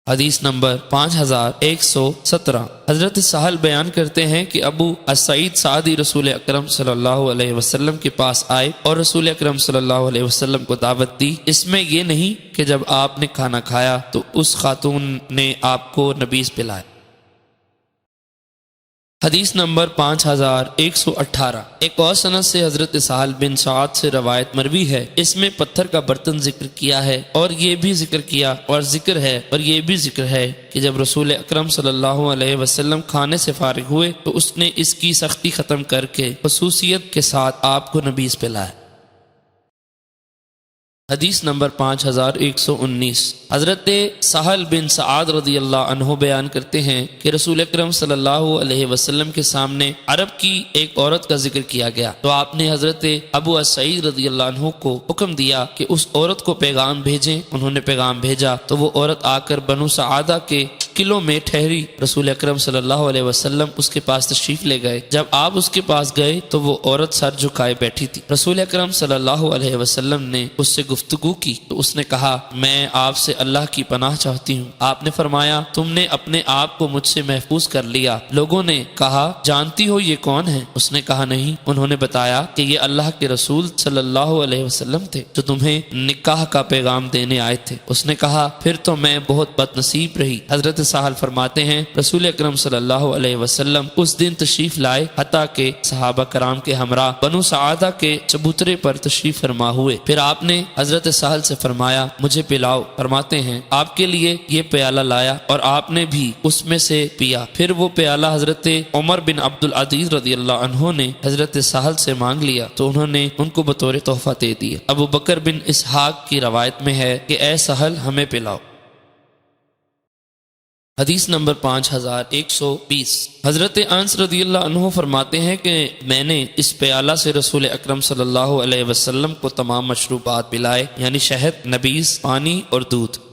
حدیث نمبر 5117۔ حضرت سہل بیان کرتے ہیں کہ ابو السعید سعدی رسول اکرم صلی اللہ علیہ وسلم کے پاس آئے اور رسول اکرم صلی اللہ علیہ وسلم کو دعوت دی۔ اس میں یہ نہیں کہ جب آپ نے کھانا کھایا تو اس خاتون نے آپ کو نبیذ پلایا۔ حدیث نمبر 5118۔ ایک اور سند سے حضرت سہل بن سعد سے روایت مروی ہے، اس میں پتھر کا برتن ذکر کیا ہے اور یہ بھی ذکر کیا اور ذکر ہے اور یہ بھی ذکر ہے کہ جب رسول اکرم صلی اللہ علیہ وسلم کھانے سے فارغ ہوئے تو اس نے اس کی سختی ختم کر کے خصوصیت کے ساتھ آپ کو نبیذ پلایا۔ حدیث نمبر 5119۔ حضرت سہل بن سعد رضی اللہ عنہ بیان کرتے ہیں کہ رسول اکرم صلی اللہ علیہ وسلم کے سامنے عرب کی ایک عورت کا ذکر کیا گیا تو آپ نے حضرت ابو السعید رضی اللہ عنہ کو حکم دیا کہ اس عورت کو پیغام بھیجیں۔ انہوں نے پیغام بھیجا تو وہ عورت آ کر بنو سعادہ کے قلعوں میں ٹھہری۔ رسول اکرم صلی اللہ علیہ وسلم اس کے پاس تشریف لے گئے۔ جب آپ اس کے پاس گئے تو وہ عورت سر جھکائے بیٹھی تھی۔ رسول اکرم صلی اللہ علیہ وسلم نے اس سے گفتگو کی تو اس نے کہا، میں آپ سے اللہ کی پناہ چاہتی ہوں۔ آپ نے فرمایا، تم نے اپنے آپ کو مجھ سے محفوظ کر لیا۔ لوگوں نے کہا، جانتی ہو یہ کون ہے؟ اس نے کہا، نہیں۔ انہوں نے بتایا کہ یہ اللہ کے رسول صلی اللہ علیہ وسلم تھے جو تمہیں نکاح کا پیغام دینے آئے تھے۔ اس نے کہا، پھر تو میں بہت بد نصیب رہی۔ حضرت سہل فرماتے ہیں، رسول اکرم صلی اللہ علیہ وسلم اس دن تشریف لائے حتیٰ کہ صحابہ کرام کے ہمراہ بنو سعادہ کے چبوترے پر تشریف فرما ہوئے۔ پھر آپ نے حضرت سہل سے فرمایا، مجھے پلاؤ۔ فرماتے ہیں، آپ کے لیے یہ پیالہ لایا اور آپ نے بھی اس میں سے پیا۔ پھر وہ پیالہ حضرت عمر بن عبد العزیز رضی اللہ عنہ نے حضرت سہل سے مانگ لیا تو انہوں نے ان کو بطور تحفہ دے دیا۔ ابو بکر بن اسحاق کی روایت میں ہے کہ اے سہل ہمیں پلاؤ۔ حدیث نمبر 5120۔ حضرت انس رضی اللہ عنہ فرماتے ہیں کہ میں نے اس پیالہ سے رسول اکرم صلی اللہ علیہ وسلم کو تمام مشروبات پلائے، یعنی شہد، نبیذ، پانی اور دودھ۔